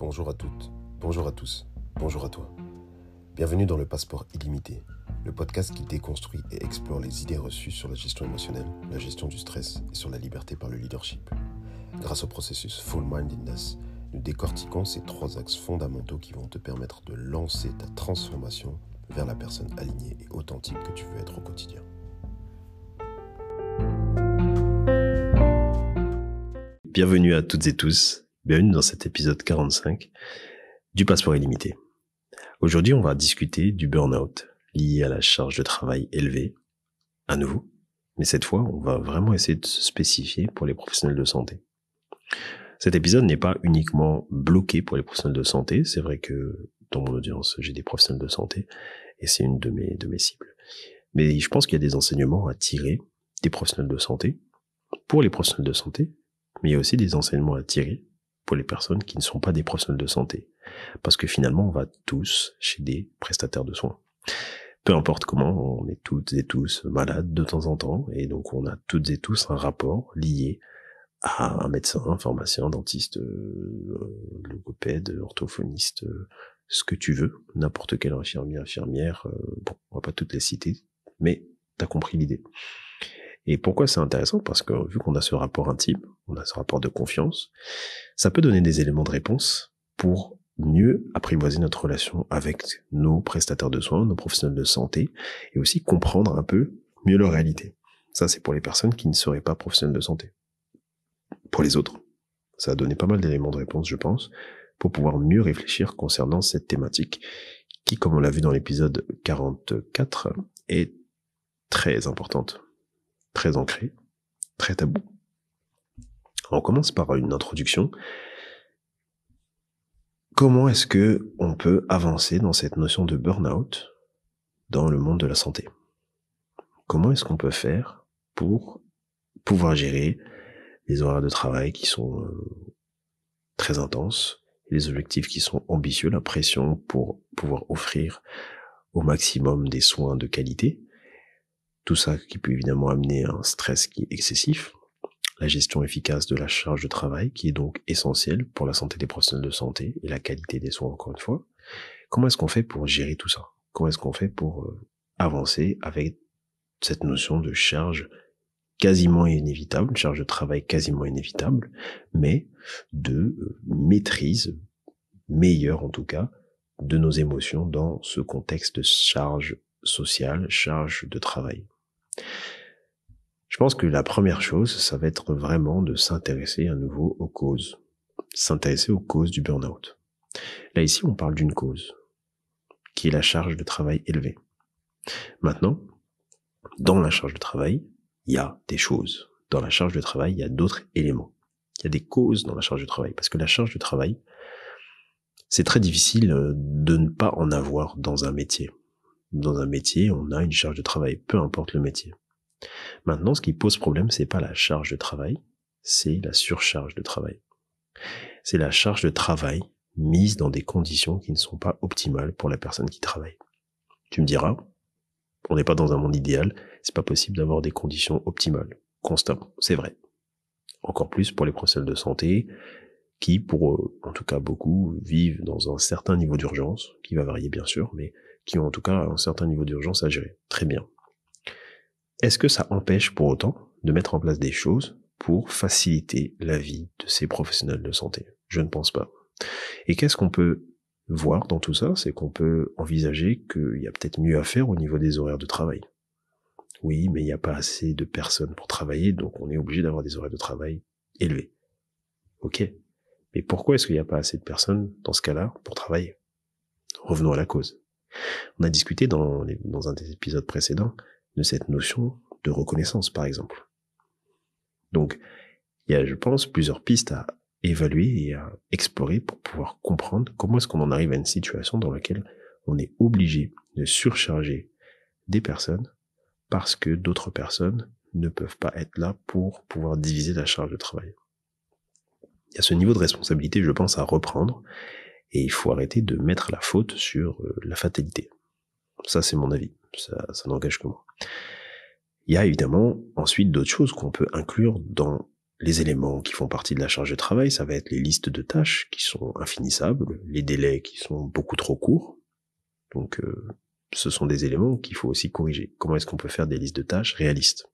Bonjour à toutes, bonjour à tous, bonjour à toi. Bienvenue dans le Passeport illimité, le podcast qui déconstruit et explore les idées reçues sur la gestion émotionnelle, la gestion du stress et sur la liberté par le leadership. Grâce au processus Full Mindedness, nous décortiquons ces 3 axes fondamentaux qui vont te permettre de lancer ta transformation vers la personne alignée et authentique que tu veux être au quotidien. Bienvenue à toutes et tous, bienvenue dans cet épisode 45 du Passeport illimité. Aujourd'hui, on va discuter du burn-out lié à la charge de travail élevée, à nouveau, mais cette fois, on va vraiment essayer de se spécifier pour les professionnels de santé. Cet épisode n'est pas uniquement bloqué pour les professionnels de santé, c'est vrai que dans mon audience, j'ai des professionnels de santé et c'est une de mes cibles. Mais je pense qu'il y a des enseignements à tirer des professionnels de santé, pour les professionnels de santé, mais il y a aussi des enseignements à tirer pour les personnes qui ne sont pas des professionnels de santé. Parce que finalement, on va tous chez des prestataires de soins. Peu importe comment, on est toutes et tous malades de temps en temps, et donc on a toutes et tous un rapport lié à un médecin, un pharmacien, dentiste, logopède, orthophoniste, ce que tu veux, n'importe quelle infirmière, on va pas toutes les citer, mais t'as compris l'idée. Et pourquoi c'est intéressant? Parce que vu qu'on a ce rapport intime, on a ce rapport de confiance, ça peut donner des éléments de réponse pour mieux apprivoiser notre relation avec nos prestataires de soins, nos professionnels de santé, et aussi comprendre un peu mieux leur réalité. Ça, c'est pour les personnes qui ne seraient pas professionnels de santé. Pour les autres, ça a donné pas mal d'éléments de réponse, je pense, pour pouvoir mieux réfléchir concernant cette thématique qui, comme on l'a vu dans l'épisode 44, est très importante, très ancrée, très tabou. On commence par une introduction. Comment est-ce que on peut avancer dans cette notion de burn-out dans le monde de la santé? Comment est-ce qu'on peut faire pour pouvoir gérer les horaires de travail qui sont très intenses, les objectifs qui sont ambitieux, la pression pour pouvoir offrir au maximum des soins de qualité, tout ça qui peut évidemment amener un stress qui est excessif, la gestion efficace de la charge de travail qui est donc essentielle pour la santé des professionnels de santé et la qualité des soins encore une fois. Comment est-ce qu'on fait pour gérer tout ça? Comment est-ce qu'on fait pour avancer avec cette notion de charge quasiment inévitable, charge de travail quasiment inévitable, mais de maîtrise meilleure en tout cas de nos émotions dans ce contexte de charge sociale, charge de travail? Je pense que la première chose, ça va être vraiment de s'intéresser à nouveau aux causes. S'intéresser aux causes du burn-out. Là, ici, on parle d'une cause, qui est la charge de travail élevée. Maintenant, dans la charge de travail, il y a des choses. Dans la charge de travail, il y a d'autres éléments. Il y a des causes dans la charge de travail. Parce que la charge de travail, c'est très difficile de ne pas en avoir dans un métier. Dans un métier, on a une charge de travail, peu importe le métier. Maintenant, ce qui pose problème, c'est pas la charge de travail, c'est la surcharge de travail. C'est la charge de travail mise dans des conditions qui ne sont pas optimales pour la personne qui travaille. Tu me diras, on n'est pas dans un monde idéal, c'est pas possible d'avoir des conditions optimales, constamment, c'est vrai. Encore plus pour les professionnels de santé, qui, pour en tout cas beaucoup, vivent dans un certain niveau d'urgence, qui va varier bien sûr, mais qui ont en tout cas un certain niveau d'urgence à gérer. Très bien. Est-ce que ça empêche pour autant de mettre en place des choses pour faciliter la vie de ces professionnels de santé? Je ne pense pas. Et qu'est-ce qu'on peut voir dans tout ça? C'est qu'on peut envisager qu'il y a peut-être mieux à faire au niveau des horaires de travail. Oui, mais il n'y a pas assez de personnes pour travailler, donc on est obligé d'avoir des horaires de travail élevés. Ok. Mais pourquoi est-ce qu'il n'y a pas assez de personnes dans ce cas-là pour travailler? Revenons à la cause. On a discuté dans un des épisodes précédents de cette notion de reconnaissance, par exemple. Donc, il y a, je pense, plusieurs pistes à évaluer et à explorer pour pouvoir comprendre comment est-ce qu'on en arrive à une situation dans laquelle on est obligé de surcharger des personnes parce que d'autres personnes ne peuvent pas être là pour pouvoir diviser la charge de travail. Il y a ce niveau de responsabilité, je pense, à reprendre et il faut arrêter de mettre la faute sur la fatalité. Ça, c'est mon avis. Ça n'engage que moi. Il y a évidemment ensuite d'autres choses qu'on peut inclure dans les éléments qui font partie de la charge de travail, ça va être les listes de tâches qui sont infinissables, les délais qui sont beaucoup trop courts. Donc, ce sont des éléments qu'il faut aussi corriger. Comment est-ce qu'on peut faire des listes de tâches réalistes?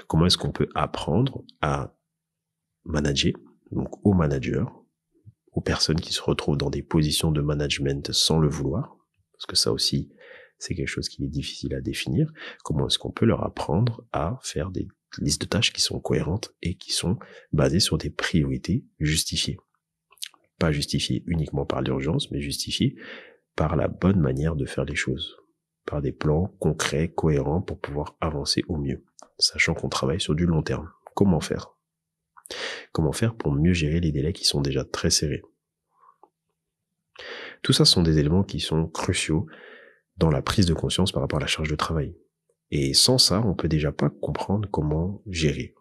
Comment est-ce qu'on peut apprendre à manager, donc aux managers, aux personnes qui se retrouvent dans des positions de management sans le vouloir, parce que ça aussi, c'est quelque chose qui est difficile à définir. Comment est-ce qu'on peut leur apprendre à faire des listes de tâches qui sont cohérentes et qui sont basées sur des priorités justifiées? Pas justifiées uniquement par l'urgence, mais justifiées par la bonne manière de faire les choses, par des plans concrets, cohérents pour pouvoir avancer au mieux, sachant qu'on travaille sur du long terme. Comment faire? Comment faire pour mieux gérer les délais qui sont déjà très serrés? Tout ça sont des éléments qui sont cruciaux dans la prise de conscience par rapport à la charge de travail. Et sans ça, on peut déjà pas comprendre comment gérer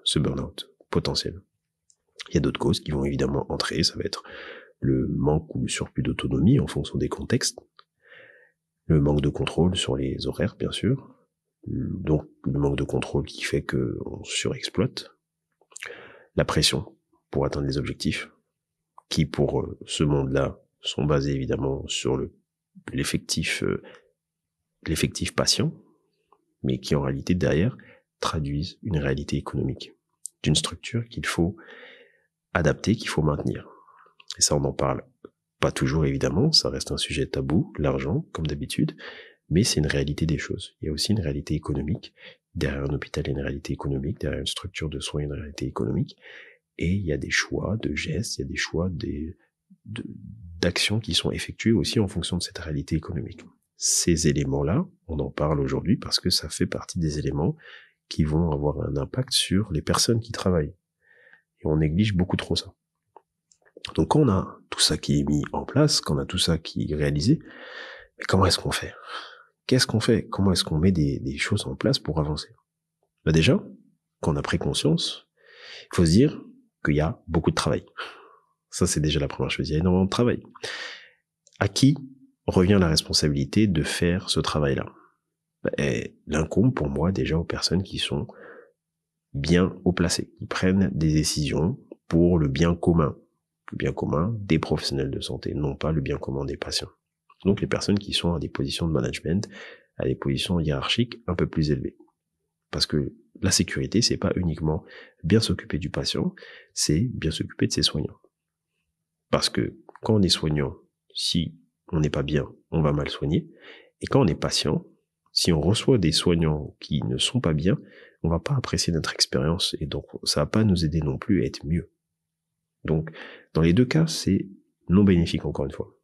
ce burn-out potentiel. Il y a d'autres causes qui vont évidemment entrer, ça va être le manque ou le surplus d'autonomie en fonction des contextes, le manque de contrôle sur les horaires, bien sûr, donc le manque de contrôle qui fait qu'on surexploite, la pression pour atteindre les objectifs, qui pour ce monde-là sont basés évidemment sur l'effectif patient, mais qui en réalité derrière traduisent une réalité économique d'une structure qu'il faut adapter, qu'il faut maintenir. Et ça, on n'en parle pas toujours évidemment, ça reste un sujet tabou, l'argent, comme d'habitude, mais c'est une réalité des choses. Il y a aussi une réalité économique. Derrière un hôpital, il y a une réalité économique, derrière une structure de soins, il y a une réalité économique. Et il y a des choix de gestes, il y a des choix d'actions qui sont effectuées aussi en fonction de cette réalité économique. Ces éléments-là, on en parle aujourd'hui parce que ça fait partie des éléments qui vont avoir un impact sur les personnes qui travaillent. Et on néglige beaucoup trop ça. Donc quand on a tout ça qui est mis en place, quand on a tout ça qui est réalisé, mais comment est-ce qu'on fait? Qu'est-ce qu'on fait? Comment est-ce qu'on met des choses en place pour avancer? Déjà, quand on a pris conscience, il faut se dire qu'il y a beaucoup de travail. Ça, c'est déjà la première chose. Il y a énormément de travail. À qui revient la responsabilité de faire ce travail-là? Elle incombe pour moi déjà aux personnes qui sont bien haut placées, qui prennent des décisions pour le bien commun. Le bien commun des professionnels de santé, non pas le bien commun des patients. Donc les personnes qui sont à des positions de management, à des positions hiérarchiques un peu plus élevées. Parce que la sécurité, c'est pas uniquement bien s'occuper du patient, c'est bien s'occuper de ses soignants. Parce que quand on est soignant, si on n'est pas bien, on va mal soigner. Et quand on est patient, si on reçoit des soignants qui ne sont pas bien, on va pas apprécier notre expérience et donc ça va pas nous aider non plus à être mieux. Donc, dans les deux cas, c'est non bénéfique encore une fois.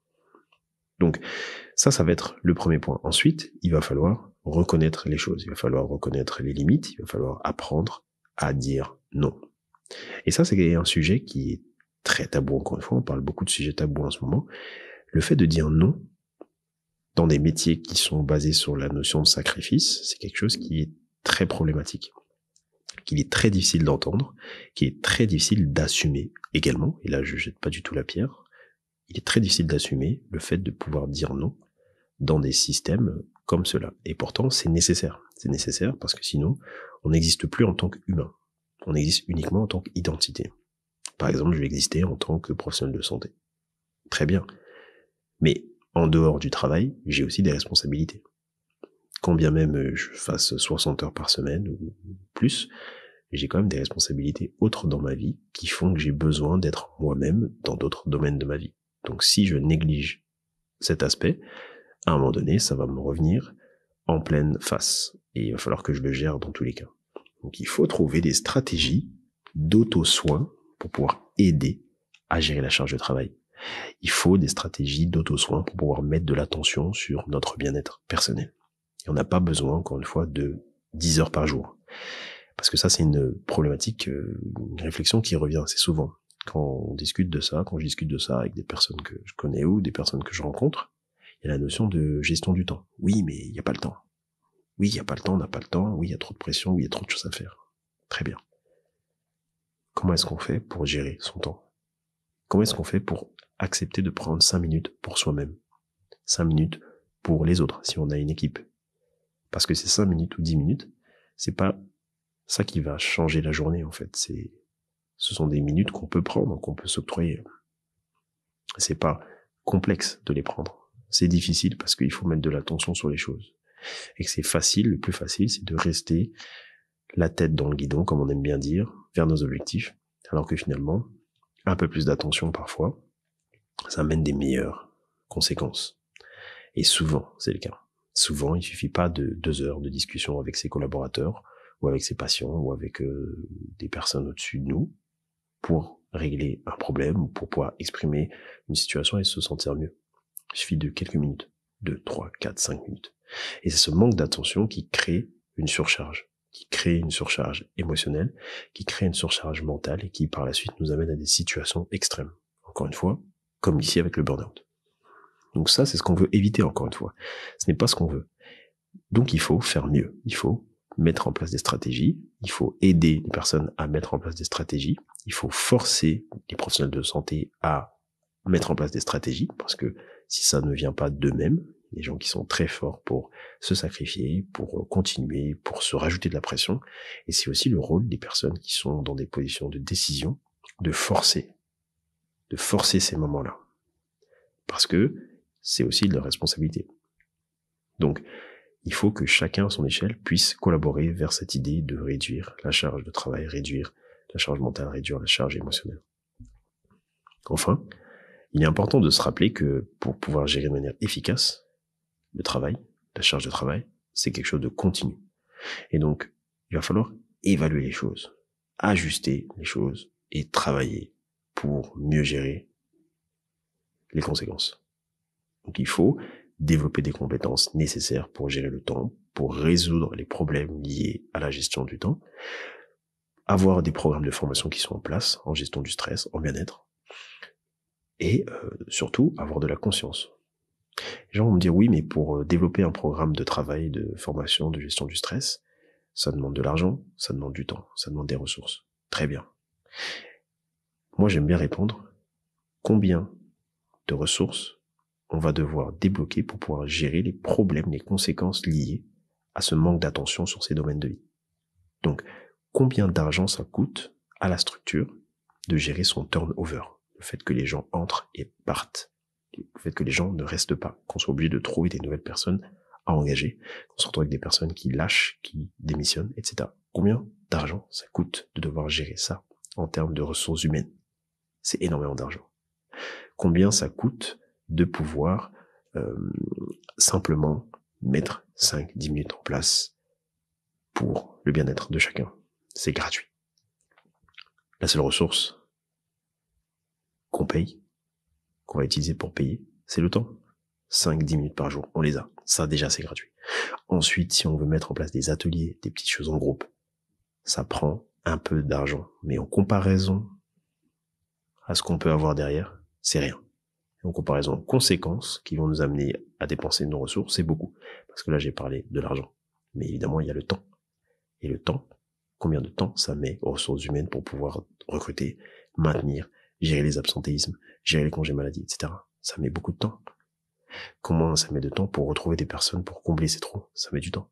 Donc, ça va être le premier point. Ensuite, il va falloir reconnaître les choses. Il va falloir reconnaître les limites. Il va falloir apprendre à dire non. Et ça, c'est un sujet qui est très tabou encore une fois. On parle beaucoup de sujets tabous en ce moment. Le fait de dire non dans des métiers qui sont basés sur la notion de sacrifice, c'est quelque chose qui est très problématique, qu'il est très difficile d'entendre, qui est très difficile d'assumer également. Et là, je jette pas du tout la pierre. Il est très difficile d'assumer le fait de pouvoir dire non dans des systèmes comme cela. Et pourtant, c'est nécessaire. C'est nécessaire parce que sinon, on n'existe plus en tant qu'humain. On existe uniquement en tant qu'identité. Par exemple, je vais exister en tant que professionnel de santé. Très bien. Mais en dehors du travail, j'ai aussi des responsabilités. Quand bien même je fasse 60 heures par semaine ou plus, j'ai quand même des responsabilités autres dans ma vie qui font que j'ai besoin d'être moi-même dans d'autres domaines de ma vie. Donc si je néglige cet aspect, à un moment donné, ça va me revenir en pleine face. Et il va falloir que je le gère dans tous les cas. Donc il faut trouver des stratégies d'auto-soin pour pouvoir aider à gérer la charge de travail. Il faut des stratégies d'auto-soin pour pouvoir mettre de l'attention sur notre bien-être personnel. Et on n'a pas besoin, encore une fois, de 10 heures par jour. Parce que ça, c'est une problématique, une réflexion qui revient assez souvent. Quand je discute de ça avec des personnes que je connais ou des personnes que je rencontre, il y a la notion de gestion du temps. Oui, mais il n'y a pas le temps. Oui, il n'y a pas le temps, on n'a pas le temps. Oui, il y a trop de pression, oui, il y a trop de choses à faire. Très bien. Comment est-ce qu'on fait pour gérer son temps? Comment est-ce qu'on fait pour accepter de prendre 5 minutes pour soi-même? 5 minutes pour les autres, si on a une équipe. Parce que ces 5 minutes ou 10 minutes, c'est pas ça qui va changer la journée, en fait. Ce sont des minutes qu'on peut prendre, qu'on peut s'octroyer. C'est pas complexe de les prendre. C'est difficile parce qu'il faut mettre de l'attention sur les choses. Et que c'est facile, le plus facile, c'est de rester la tête dans le guidon, comme on aime bien dire, vers nos objectifs. Alors que finalement, un peu plus d'attention parfois, ça amène des meilleures conséquences. Et souvent, c'est le cas. Souvent, il suffit pas de 2 heures de discussion avec ses collaborateurs, ou avec ses patients, ou avec des personnes au-dessus de nous, pour régler un problème, ou pour pouvoir exprimer une situation et se sentir mieux. Il suffit de quelques minutes, 2, 3, 4, 5 minutes. Et c'est ce manque d'attention qui crée une surcharge, émotionnelle, qui crée une surcharge mentale et qui par la suite nous amène à des situations extrêmes. Encore une fois, comme ici avec le burn-out. Donc ça, c'est ce qu'on veut éviter, encore une fois. Ce n'est pas ce qu'on veut. Donc il faut faire mieux. Il faut mettre en place des stratégies. Il faut aider les personnes à mettre en place des stratégies. Il faut forcer les professionnels de santé à mettre en place des stratégies, parce que si ça ne vient pas d'eux-mêmes, des gens qui sont très forts pour se sacrifier, pour continuer, pour se rajouter de la pression, et c'est aussi le rôle des personnes qui sont dans des positions de décision, de forcer ces moments-là. Parce que c'est aussi de leur responsabilité. Donc, il faut que chacun à son échelle puisse collaborer vers cette idée de réduire la charge de travail, réduire la charge mentale, réduire la charge émotionnelle. Enfin, il est important de se rappeler que pour pouvoir gérer de manière efficace le travail, la charge de travail, c'est quelque chose de continu. Et donc, il va falloir évaluer les choses, ajuster les choses et travailler pour mieux gérer les conséquences. Donc il faut développer des compétences nécessaires pour gérer le temps, pour résoudre les problèmes liés à la gestion du temps, avoir des programmes de formation qui sont en place en gestion du stress, en bien-être, et surtout avoir de la conscience. Les gens vont me dire oui, mais pour développer un programme de travail, de formation, de gestion du stress, ça demande de l'argent, ça demande du temps, ça demande des ressources. Très bien. Moi, j'aime bien répondre, combien de ressources on va devoir débloquer pour pouvoir gérer les problèmes, les conséquences liées à ce manque d'attention sur ces domaines de vie. Donc, combien d'argent ça coûte à la structure de gérer son turnover, le fait que les gens entrent et partent, le fait que les gens ne restent pas, qu'on soit obligé de trouver des nouvelles personnes à engager, qu'on se retrouve avec des personnes qui lâchent, qui démissionnent, etc. Combien d'argent ça coûte de devoir gérer ça en termes de ressources humaines? C'est énormément d'argent. Combien ça coûte de pouvoir simplement mettre 5-10 minutes en place pour le bien-être de chacun? C'est gratuit. La seule ressource qu'on paye, qu'on va utiliser pour payer, c'est le temps. 5-10 minutes par jour, on les a. Ça, déjà, c'est gratuit. Ensuite, si on veut mettre en place des ateliers, des petites choses en groupe, ça prend un peu d'argent. Mais en comparaison à ce qu'on peut avoir derrière, c'est rien. En comparaison aux conséquences qui vont nous amener à dépenser nos ressources, c'est beaucoup. Parce que là, j'ai parlé de l'argent. Mais évidemment, il y a le temps. Et le temps, combien de temps ça met aux ressources humaines pour pouvoir recruter, maintenir, gérer les absentéismes, gérer les congés maladie, etc. Ça met beaucoup de temps. Comment ça met de temps pour retrouver des personnes pour combler ces trous? Ça met du temps.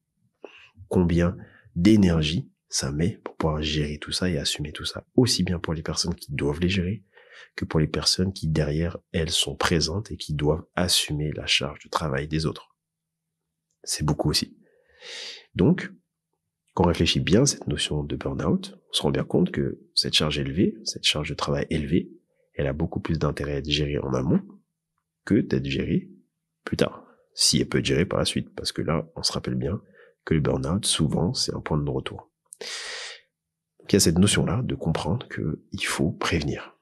Combien d'énergie ça met pour pouvoir gérer tout ça et assumer tout ça, aussi bien pour les personnes qui doivent les gérer que pour les personnes qui, derrière, elles sont présentes et qui doivent assumer la charge de travail des autres. C'est beaucoup aussi. Donc, quand on réfléchit bien à cette notion de burn-out, on se rend bien compte que cette charge élevée, cette charge de travail élevée, elle a beaucoup plus d'intérêt à être gérée en amont que d'être gérée plus tard, si elle peut être gérée par la suite, parce que là, on se rappelle bien que le burn-out, souvent, c'est un point de non-retour. Donc, il y a cette notion-là de comprendre qu'il faut prévenir.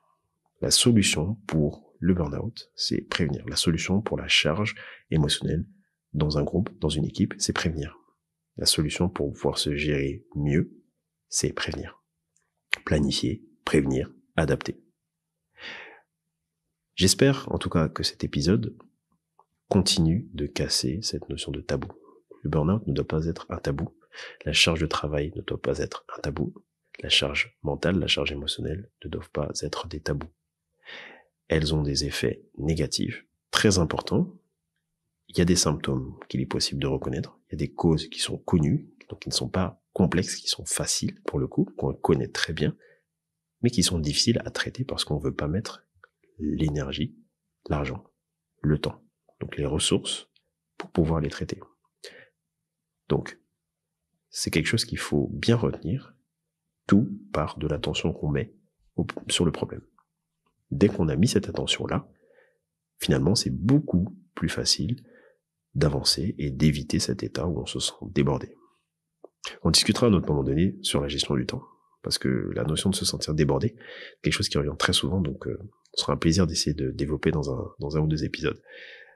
La solution pour le burn-out, c'est prévenir. La solution pour la charge émotionnelle dans un groupe, dans une équipe, c'est prévenir. La solution pour pouvoir se gérer mieux, c'est prévenir. Planifier, prévenir, adapter. J'espère en tout cas que cet épisode continue de casser cette notion de tabou. Le burn-out ne doit pas être un tabou. La charge de travail ne doit pas être un tabou. La charge mentale, la charge émotionnelle ne doivent pas être des tabous. Elles ont des effets négatifs très importants. Il y a des symptômes qu'il est possible de reconnaître. Il y a des causes qui sont connues, donc qui ne sont pas complexes, qui sont faciles pour le coup, qu'on connaît très bien, mais qui sont difficiles à traiter parce qu'on ne veut pas mettre l'énergie, l'argent, le temps, donc les ressources pour pouvoir les traiter. Donc, c'est quelque chose qu'il faut bien retenir. Tout part de l'attention qu'on met sur le problème. Dès qu'on a mis cette attention-là, finalement, c'est beaucoup plus facile d'avancer et d'éviter cet état où on se sent débordé. On discutera à un autre moment donné sur la gestion du temps, parce que la notion de se sentir débordé, c'est quelque chose qui revient très souvent, donc ce sera un plaisir d'essayer de développer dans un ou deux épisodes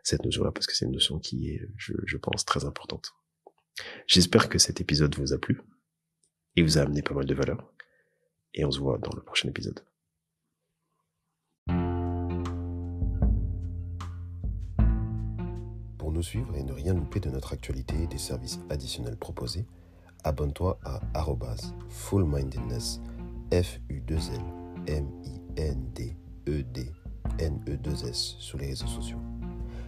cette notion-là, parce que c'est une notion qui est, je pense, très importante. J'espère que cet épisode vous a plu et vous a amené pas mal de valeur, et on se voit dans le prochain épisode. Pour nous suivre et ne rien louper de notre actualité et des services additionnels proposés, abonne-toi à @fullmindedness, FULMINDEDNES sur les réseaux sociaux.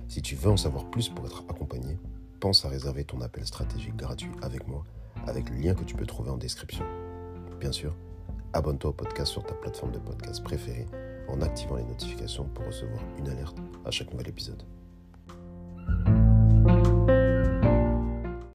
Si tu veux en savoir plus pour être accompagné, pense à réserver ton appel stratégique gratuit avec moi, avec le lien que tu peux trouver en description. Bien sûr, abonne-toi au podcast sur ta plateforme de podcast préférée en activant les notifications pour recevoir une alerte à chaque nouvel épisode.